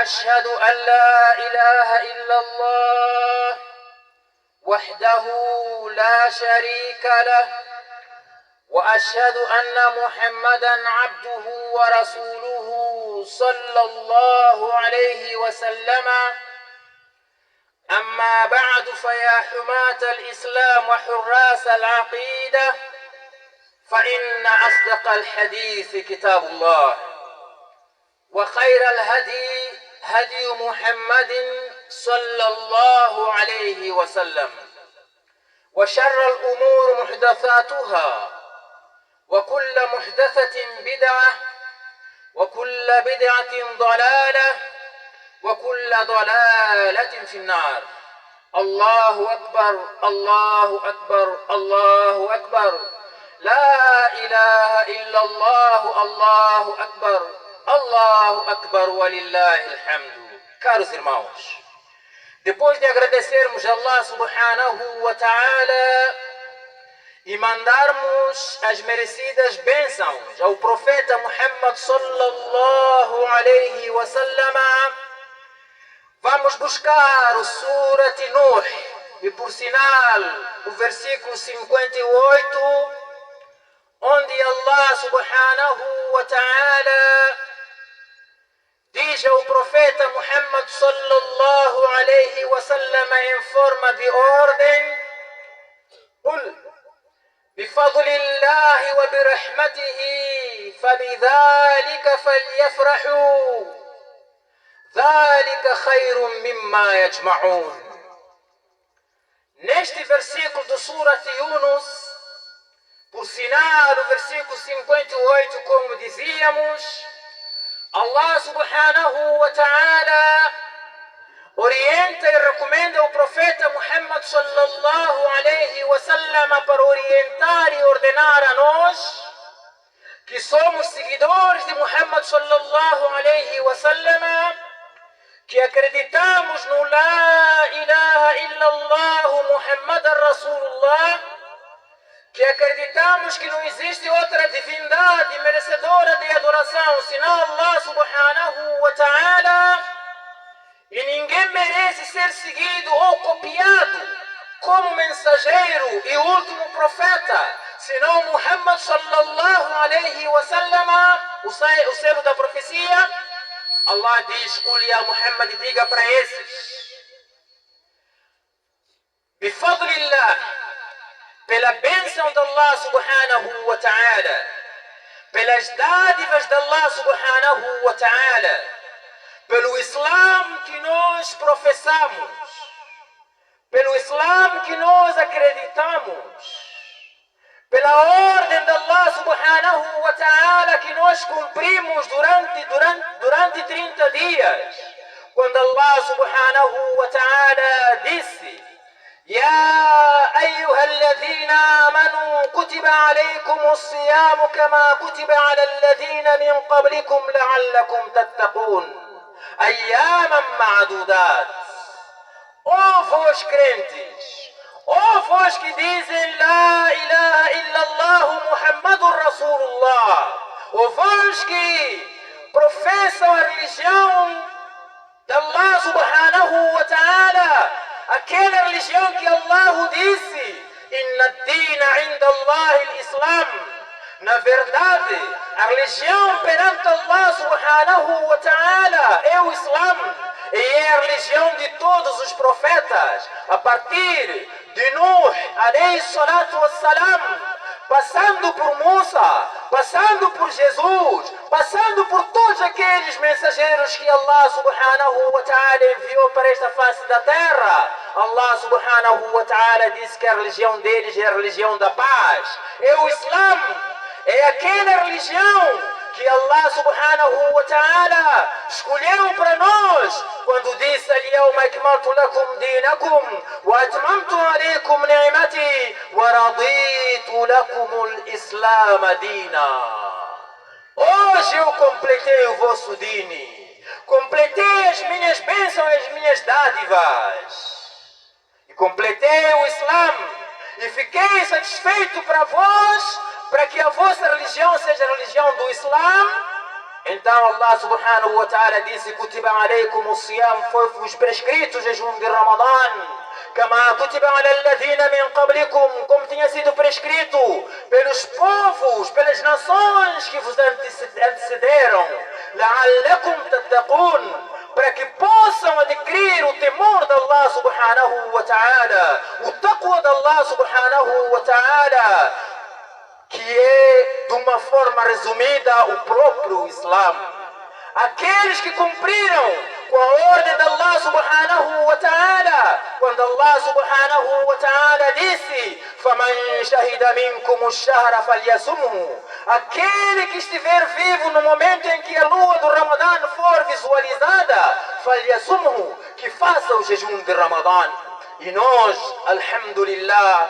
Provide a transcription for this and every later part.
وأشهد أن لا إله إلا الله وحده لا شريك له وأشهد أن محمدا عبده ورسوله صلى الله عليه وسلم. أما بعد، فيا حماة الإسلام وحراس العقيدة، فإن أصدق الحديث كتاب الله، وخير الهدي هدي محمد صلى الله عليه وسلم، وشر الأمور محدثاتها، وكل محدثة بدعة، وكل بدعة ضلالة، وكل ضلالة في النار. الله أكبر، الله أكبر، الله أكبر، لا إله إلا الله، الله أكبر، الله أكبر ولله الحمد. Caros irmãos, depois de agradecermos a Allah subhanahu wa ta'ala e mandarmos as merecidas bênçãos ao profeta Muhammad sallallahu alayhi wa sallam, vamos buscar o Surat Nuh e, por sinal, o versículo 58, onde Allah subhanahu wa ta'ala diz ao profeta Muhammad sallallahu alayhi wa sallam em forma de ordem: قل بفضل الله وبرحمته فبذلك فليفرحوا ذلك خير مما يجمعون. Neste versículo do Surat Yunus, por sinal o versículo 58, como dizíamos, Allah subhanahu wa ta'ala orienta e recomenda o profeta Muhammad sallallahu alayhi wa sallam para orientar e ordenar a nós, que somos seguidores de Muhammad sallallahu alayhi wa sallam, que acreditamos no La ilaha illallah Muhammad Rasulullah, que acreditamos que não existe outra divindade merecedora de adoração senão Allah subhanahu wa ta'ala, e ninguém merece ser seguido ou copiado como mensageiro e último profeta senão Muhammad sallallahu alayhi wa sallam, o selo da profecia. Allah diz: "Qul ya Muhammad", diga para esses: bifadlillah, pela bênção de Allah subhanahu wa ta'ala, pelas dádivas de Allah subhanahu wa ta'ala, pelo Islam que nós professamos, pelo Islam que nós acreditamos, pela ordem de Allah subhanahu wa ta'ala que nós cumprimos durante 30 dias, quando Allah subhanahu wa ta'ala disse: يا أيها الذين آمنوا كتب عليكم الصيام كما كتب على الذين من قبلكم لعلكم تتقون أياما معدودات. Ó vós crentes, ó vós que dizem La ilaha illallah Muhammadur Rasulullah, ó vós que professam a religião de Allah subhanahu wa ta'ala, aquela religião que Allah disse: Inna ad-dina inda Allah al-Islam. Na verdade, a religião perante Allah subhanahu wa ta'ala é o Islam, e é a religião de todos os profetas, a partir de Nuh alayhi salatu wassalam, passando por Musa, passando por Jesus, passando por todos aqueles mensageiros que Allah subhanahu wa ta'ala enviou para esta face da terra. Allah subhanahu wa ta'ala disse que a religião deles é a religião da paz, é o Islam, é aquela religião que Allah subhanahu wa ta'ala escolheu para nós quando disse: "Al-yawma akmaltu lakum dinakum wa atmamtu alaykum ni'mati wa raditu lakum al-islam dina." Hoje eu completei o vosso dini, completei as minhas bênçãos e as minhas dádivas, e completei o Islam, e fiquei satisfeito para vós, para que a vossa religião seja a religião do Islam, Então Allah subhanahu wa ta'ala disse: Kutiba alaykum as-siyam, foi-vos prescrito o jejum de Ramadã. Kama kutiba ala alladhina min qablikum, como tinha sido prescrito pelos povos, pelas nações que vos antecederam. La'allakum tattaqun, para que possam adquirir o temor de Allah subhanahu wa ta'ala, o taqwa de Allah subhanahu wa ta'ala, que é, de uma forma resumida, o próprio Islã. Aqueles que cumpriram com a ordem de Allah subhanahu wa ta'ala, quando Allah subhanahu wa ta'ala disse: فَمَنْ شَهِدَ مِنْكُمُ الشَّهْرَ فَلْيَصُمْهُ, aquele que estiver vivo no momento em que a lua do Ramadã for visualizada, فَلْيَصُمْهُ, que faça o jejum de Ramadã. E nós, alhamdulillah,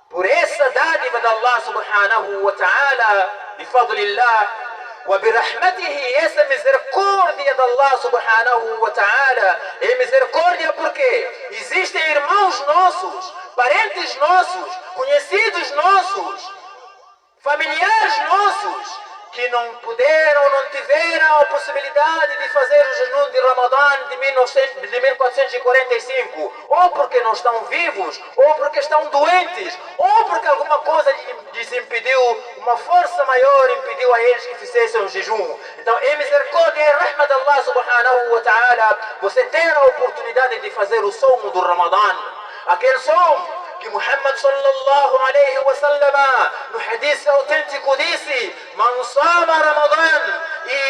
por essa dádiva de Allah subhanahu wa ta'ala, bifadlillah, wa birahmatihi, essa misericórdia de Allah subhanahu wa ta'ala, é misericórdia porque existem irmãos nossos, parentes nossos, conhecidos nossos, familiares nossos, que não puderam, não tiveram a possibilidade de fazer o jejum de Ramadã de 1445, ou porque não estão vivos, ou porque estão doentes, ou porque alguma coisa lhes impediu, uma força maior impediu a eles que fizessem o jejum. Então é misericórdia, é rahma de Allah subhanahu wa ta'ala você ter a oportunidade de fazer o somo do Ramadã, aquele somo que Muhammad sallallahu alayhi wa sallam no hadith autêntico disse: Man sama Ramadan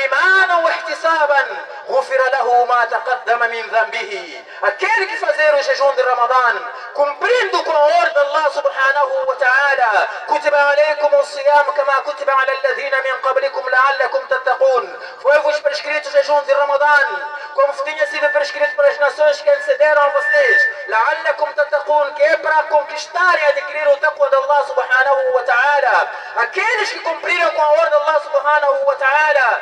imanan wa ihtisaban ghufira lahu ma taqaddama min dhanbihi. Aquele que fazer o jejum de Ramadã cumprindo com a ordem de Allah subhanahu wa ta'ala: Kutiba alaykum as-siyam kama kutiba ala alladhina min qablikum la'allakum tattaqun, foi-vos prescrito o jejum de Ramadã como tinha sido prescrito para as nações que antecederam a vocês, la'allakum tattaqun, que é para conquistar e adquirir o taqwa de Allah subhanahu wa ta'ala. Aqueles que cumpriram com a ordem de Allah subhanahu wa ta'ala: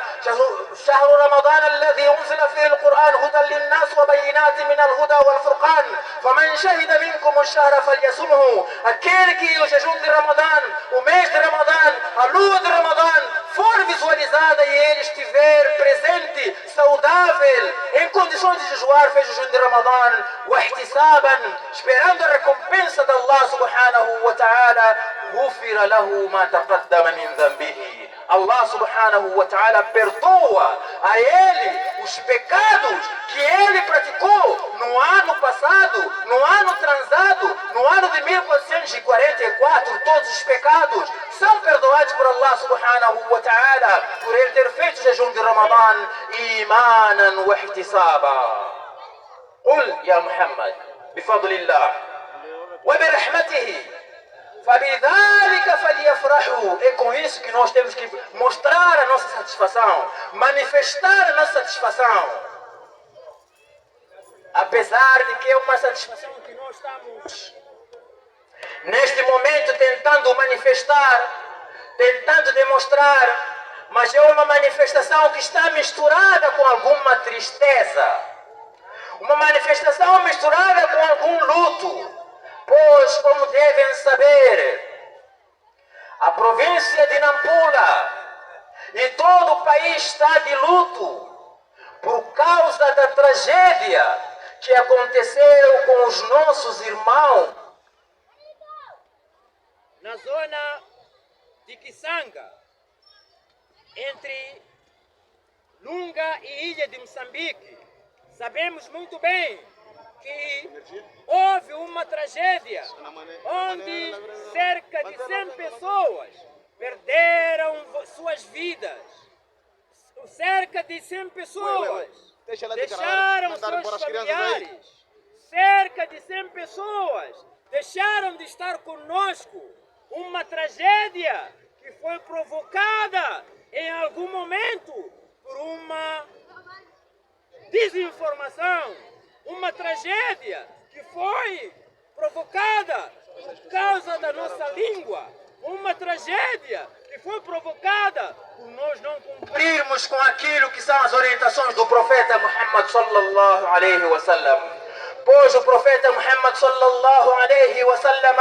شهر رمضان الذي أنزل فيه القرآن هدى للناس وبينات من الهدى والفرقان فمن شهد منكم الشهر فليصمه. Aquele que o jejum de Ramadã, o mês de Ramadã, a lua de Ramadã for visualizada e ele estiver presente, saudável, em condições de jejuar, fez o jejum de Ramadã, واحتسابا, esperando a recompensa de Allah subhanahu wa ta'ala, غفر له ما تقدم من ذنبه. Allah subhanahu wa ta'ala perdoa a ele os pecados que ele praticou no ano passado, no ano transado, no ano de 1444. Todos os pecados são perdoados por Allah subhanahu wa ta'ala por ele ter feito o jejum de Ramadã imanan wa ihtisaba. قل يا محمد بفضل الله وبرحمته فبذلك فليفرحوا. É com isso que nós temos que mostrar a nossa satisfação, manifestar a nossa satisfação, apesar de que é uma satisfação que nós estamos neste momento tentando manifestar, tentando demonstrar, mas é uma manifestação que está misturada com alguma tristeza, uma manifestação misturada com algum luto. Pois, como devem saber, a província de Nampula e todo o país está de luto por causa da tragédia que aconteceu com os nossos irmãos na zona de Kisanga, entre Lunga e Ilha de Moçambique. Sabemos muito bem que houve uma tragédia onde cerca de 100 pessoas perderam suas vidas. Cerca de 100 pessoas deixaram seus familiares. Cerca de 100 pessoas deixaram de estar conosco. Uma tragédia que foi provocada em algum momento por uma desinformação, uma tragédia que foi provocada por causa da nossa língua, uma tragédia que foi provocada por nós não cumprirmos com aquilo que são as orientações do profeta Muhammad sallallahu alaihi wa sallam. Pois o profeta Muhammad sallallahu alaihi wa sallam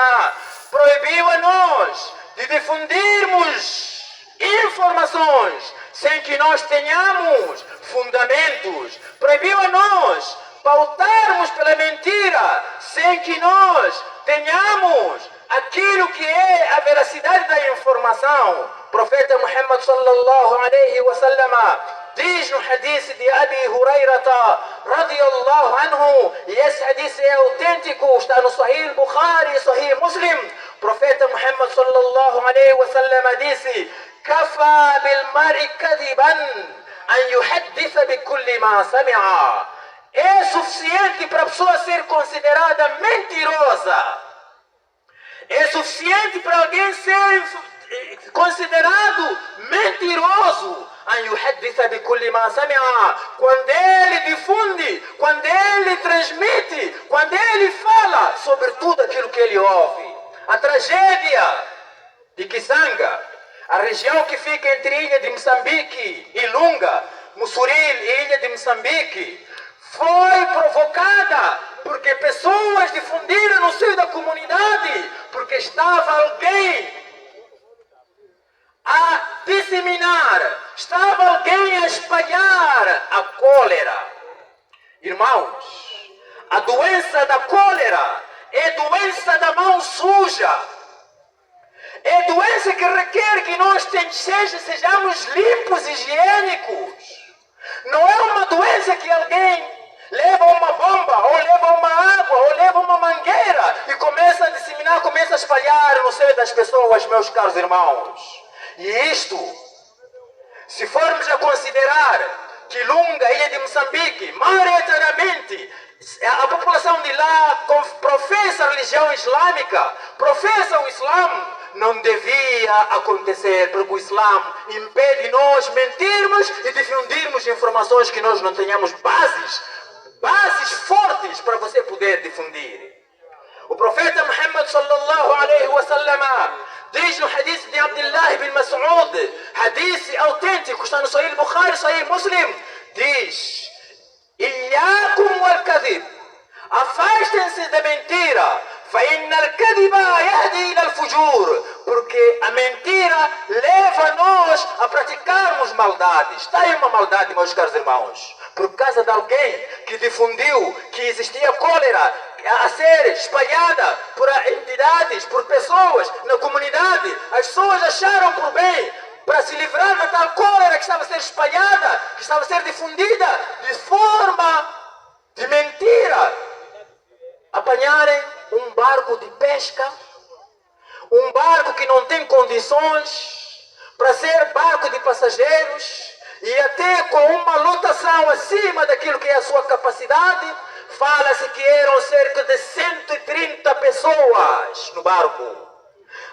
proibiu a nós de difundirmos informações sem que nós tenhamos fundamentos. Proibiu a nós pautarmos pela mentira sem que nós tenhamos aquilo que é a veracidade da informação. O profeta Muhammad sallallahu alaihi wa sallam diz no hadith de Abi Hurairata radiyallahu anhu, e esse hadith é autêntico, está no Sahih Bukhari e Sahih Muslim. O profeta Muhammad sallallahu alaihi wa sallam disse: "Kafa bil mar'i kadiban an yuhadditha bi kulli ma sami'a." É suficiente para a pessoa ser considerada mentirosa. É suficiente para alguém ser considerado mentiroso. Quando ele difunde, quando ele transmite, quando ele fala sobre tudo aquilo que ele ouve. A tragédia de Kisanga, a região que fica entre a ilha de Moçambique e Lunga, Mussuril e ilha de Moçambique, foi provocada porque pessoas difundiram no seio da comunidade, porque estava alguém a disseminar, estava alguém a espalhar a cólera. Irmãos, a doença da cólera é doença da mão suja. É doença que requer que nós sejamos limpos e higiênicos. Não é uma doença que alguém leva uma bomba, ou leva uma água, ou leva uma mangueira e começa a disseminar, começa a espalhar no seio das pessoas, meus caros irmãos. E isto, se formos a considerar que Lunga, ilha de Moçambique, maioritariamente, a população de lá professa a religião islâmica, professa o Islã, não devia acontecer, porque o Islã impede nós mentirmos e difundirmos informações que nós não tenhamos bases fortes para você poder difundir. O profeta Muhammad sallallahu alaihi wa sallam diz no hadith de Abdullah ibn Mas'ud, hadith autêntico, está no Sahih Bukhari, Sahih Muslim, diz: "Iyyakum wal kadhib", afastem-se da mentira, فَإِنَّ الْكَذِبَ يَهْدِي إِلَى الْفُجُورِ, porque a mentira leva-nos a praticarmos maldades. Está aí uma maldade, meus caros irmãos, por causa de alguém que difundiu que existia cólera a ser espalhada por entidades, por pessoas na comunidade. As pessoas acharam por bem, para se livrar da tal cólera que estava a ser espalhada, que estava a ser difundida de forma de mentira, apanharem um barco de pesca, um barco que não tem condições para ser barco de passageiros, e até com uma lotação acima daquilo que é a sua capacidade. Fala-se que eram cerca de 130 pessoas no barco,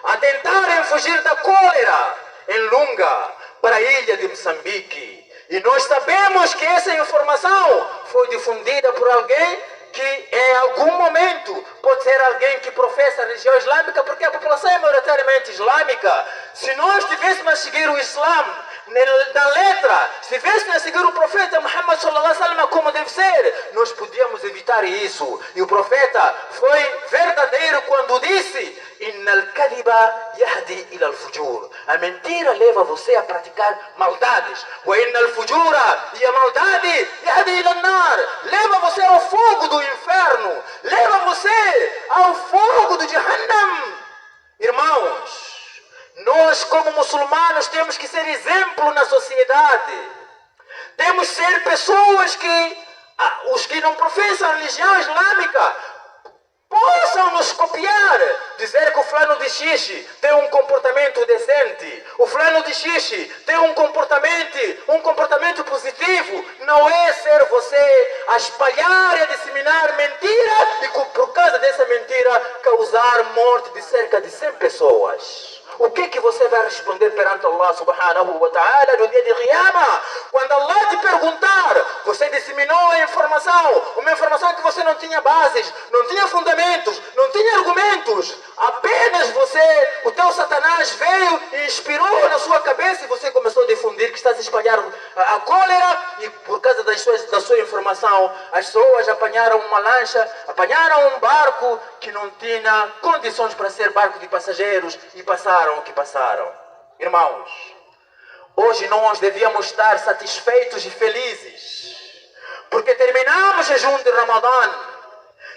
a tentarem fugir da cólera em Lunga para a ilha de Moçambique. E nós sabemos que essa informação foi difundida por alguém que em algum momento pode ser alguém que professa a religião islâmica, porque a população é maioritariamente islâmica. Se nós tivéssemos a seguir o Islã na letra, se tivéssemos a seguir o profeta Muhammad sallallahu alaihi wa sallam como deve ser, nós podíamos evitar isso. E o profeta foi verdadeiro quando disse: "Innal kadhiba yahdi ila al-fujur", a mentira leva você a praticar maldades. "Wa innal fujura", e a maldade, yahdi ila an-nar, leva você ao fogo do inferno, leva você ao fogo do Jahannam. Irmãos, nós como muçulmanos temos que ser exemplo na sociedade. Temos que ser pessoas que, os que não professam a religião islâmica, possam nos copiar, dizer que o fulano de xixi tem um comportamento decente, o fulano de xixi tem um comportamento positivo. Não é ser você a espalhar e a disseminar mentira e por causa dessa mentira causar morte de cerca de 100 pessoas. O que você vai responder perante Allah subhanahu wa ta'ala no dia de Qiyamah? Quando Allah te perguntar, você disseminou a informação, uma informação que você não tinha bases, não tinha fundamentos, não tinha argumentos. Apenas o teu Satanás veio e inspirou na sua cabeça e você começou a difundir que estás a espalhar a cólera, e por causa da sua informação, as pessoas apanharam uma lancha, apanharam um barco que não tinha condições para ser barco de passageiros e passaram o que passaram. Irmãos, Hoje nós devíamos estar satisfeitos e felizes, porque terminamos o jejum de Ramadã.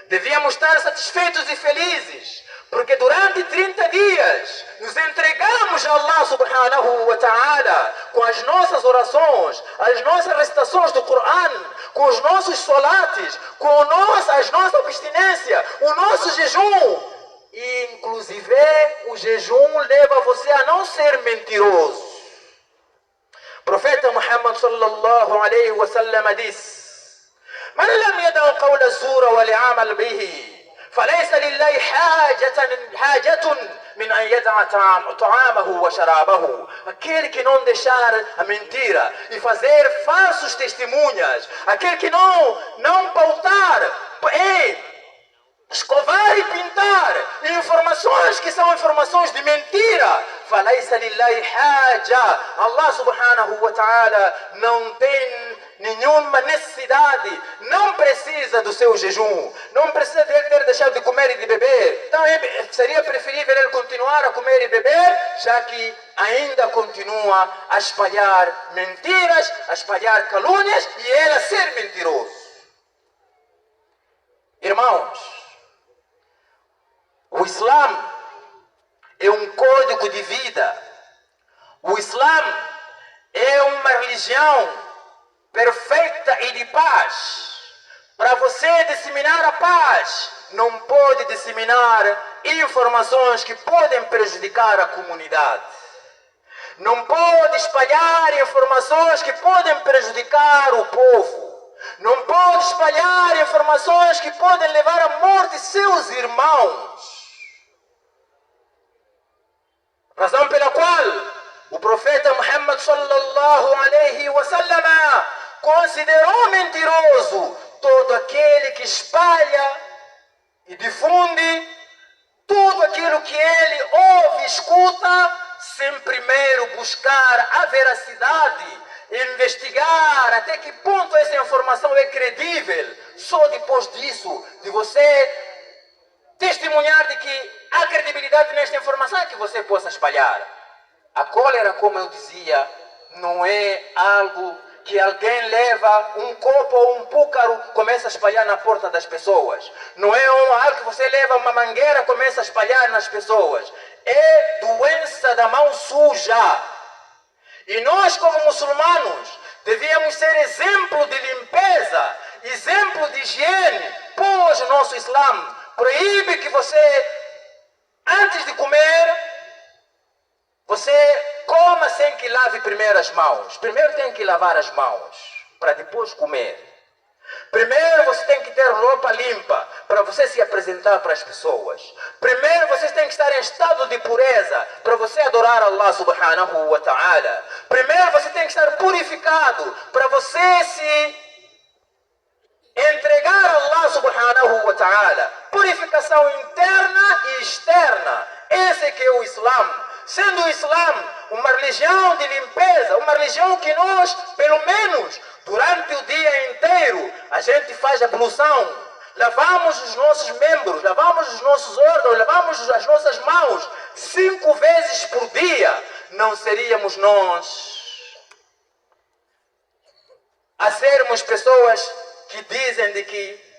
Devíamos estar satisfeitos e felizes, porque durante 30 dias nos entregamos a Allah subhanahu wa ta'ala com as nossas orações, as nossas recitações do Coran, com os nossos salates, com as nossa abstinência, o nosso jejum. E inclusive o jejum leva você a não ser mentiroso. O profeta Muhammad sallallahu alaihi wa sallam disse: من لم يدع قول الزور والعمل به فليس لله حاجة من أن يدع طعامه وشرابه. Aquele que não deixar a mentira e fazer falsos testemunhas, aquele que não pautar escovar e pintar informações que são informações de mentira, فليس لله حاجة. Allah subhanahu wa ta'ala não tem nenhuma necessidade, não precisa do seu jejum, não precisa de ter deixado de comer e de beber. Então seria preferível ele continuar a comer e beber, já que ainda continua a espalhar mentiras, a espalhar calúnias e ele a ser mentiroso. Irmãos, o Islã é um código de vida. O Islã é uma religião perfeita e de paz. Para você disseminar a paz, não pode disseminar informações que podem prejudicar a comunidade. Não pode espalhar informações que podem prejudicar o povo. Não pode espalhar informações que podem levar à morte seus irmãos. Razão pela qual o profeta Muhammad sallallahu alaihi wa sallam considerou mentiroso todo aquele que espalha e difunde tudo aquilo que ele ouve e escuta, sem primeiro buscar a veracidade, investigar até que ponto essa informação é credível. Só depois disso, de você testemunhar de que há credibilidade nesta informação, é que você possa espalhar. A cólera, como eu dizia, não é algo que alguém leva um copo ou um púcaro, começa a espalhar na porta das pessoas. Não é algo que você leva uma mangueira, começa a espalhar nas pessoas. É doença da mão suja. E nós, como muçulmanos, devíamos ser exemplo de limpeza, exemplo de higiene, pois o nosso Islã proíbe que você, antes de comer, você coma sem que lave primeiro as mãos. Primeiro tem que lavar as mãos, para depois comer. Primeiro você tem que ter roupa limpa, para você se apresentar para as pessoas. Primeiro você tem que estar em estado de pureza, para você adorar Allah subhanahu wa ta'ala. Primeiro você tem que estar purificado, para você se entregar a Allah subhanahu wa ta'ala. Purificação interna e externa. Esse é que é o Islã. Sendo o Islã uma religião de limpeza, uma religião que nós, pelo menos, durante o dia inteiro, a gente faz ablução, lavamos os nossos membros, lavamos os nossos órgãos, lavamos as nossas mãos 5 vezes por dia. Não seríamos nós a sermos pessoas que dizem de que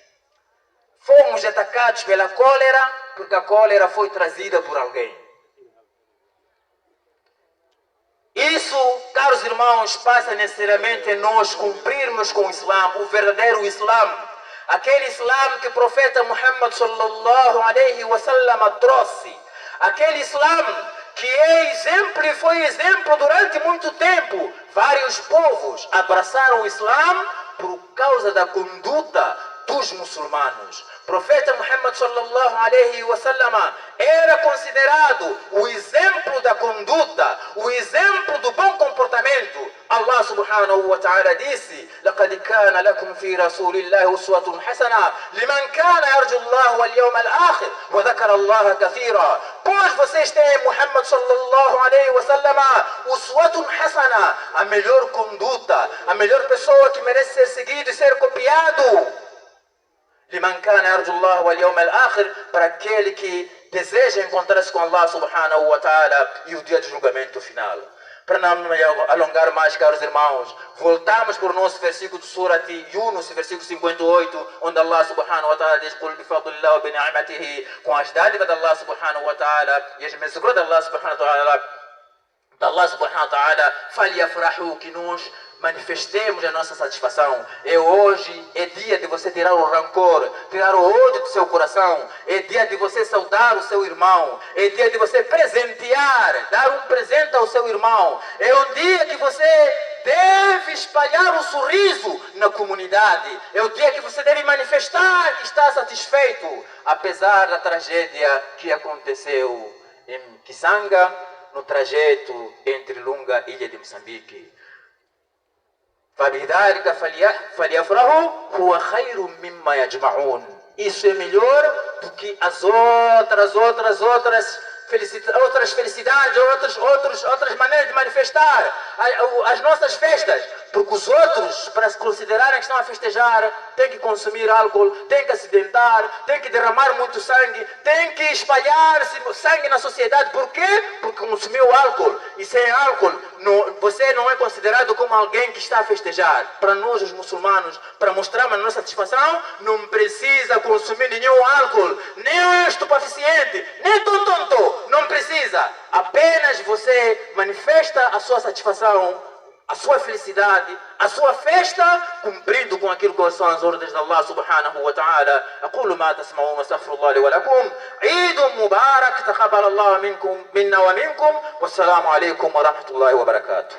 fomos atacados pela cólera, porque a cólera foi trazida por alguém. Isso, caros irmãos, passa necessariamente em nós cumprirmos com o Islã, o verdadeiro Islã. Aquele Islã que o profeta Muhammad sallallahu alaihi wa sallam trouxe. Aquele Islã que é exemplo e foi exemplo durante muito tempo. Vários povos abraçaram o Islã por causa da conduta dos muçulmanos. O profeta Muhammad sallallahu alaihi wa sallam era considerado o exemplo da conduta, o exemplo do bom comportamento. Allah subhanahu wa ta'ala disse: لَقَدْ كَانَ لَكُمْ فِي رَسُولِ اللَّهِ أُسْوَةٌ حَسَنَةٌ لِمَنْ كَانَ يَرْجُو اللَّهَ وَالْيَوْمَ الْآخِرَ وَذَكَرَ اللَّهَ كَثِيرًا. Pois vocês têm Muhammad sallallahu alaihi wa sallam uswatun hasana, a melhor conduta, a melhor pessoa que merece ser seguido e ser copiado. لمن كان يرجو الله واليوم الآخر, para aquele que deseja encontrar-se com Allah subhanahu wa ta'ala e o dia de julgamento final. Para não me alongar mais, caros irmãos, voltamos para o nosso versículo de Surat Yunus, versículo 58, onde Allah subhanahu wa ta'ala diz: "Qul bi fadlillah wa bi ni'matihi", com as dádivas de Allah subhanahu wa ta'ala e as misericórdias de Allah subhanahu wa ta'ala, falyafrahu, que nós manifestemos a nossa satisfação. Hoje é dia de você tirar o rancor, tirar o ódio do seu coração. É dia de você saudar o seu irmão. É dia de você presentear, dar um presente ao seu irmão. É um dia que você deve espalhar um sorriso na comunidade. É o dia que você deve manifestar que está satisfeito, apesar da tragédia que aconteceu em Kisanga, no trajeto entre Lunga e Ilha de Moçambique. فَبِذَلِكَ فَلْيَفْرَحُوا هُوَ خَيْرٌ مِمَّا يَجْمَعُونَ. Isso é melhor do que as outras felicidades, outras maneiras de manifestar as nossas festas. Porque os outros, para se considerarem que estão a festejar, têm que consumir álcool, têm que acidentar, têm que derramar muito sangue, têm que espalhar sangue na sociedade. Por quê? Porque consumiu álcool. E sem álcool, você não é considerado como alguém que está a festejar. Para nós, os muçulmanos, para mostrarmos a nossa satisfação, não precisa consumir nenhum álcool, nem estupefaciente, nem tonto. Não precisa. Apenas você manifesta a sua satisfação, a sua felicidade, a sua festa, cumprindo com aquilo que são as ordens de Allah subhanahu wa ta'ala. أقول ما تسمعون واستغفر الله لي ولكم. عيد مبارك، تقبل الله منا ومنكم، والسلام عليكم ورحمة الله وبركاته.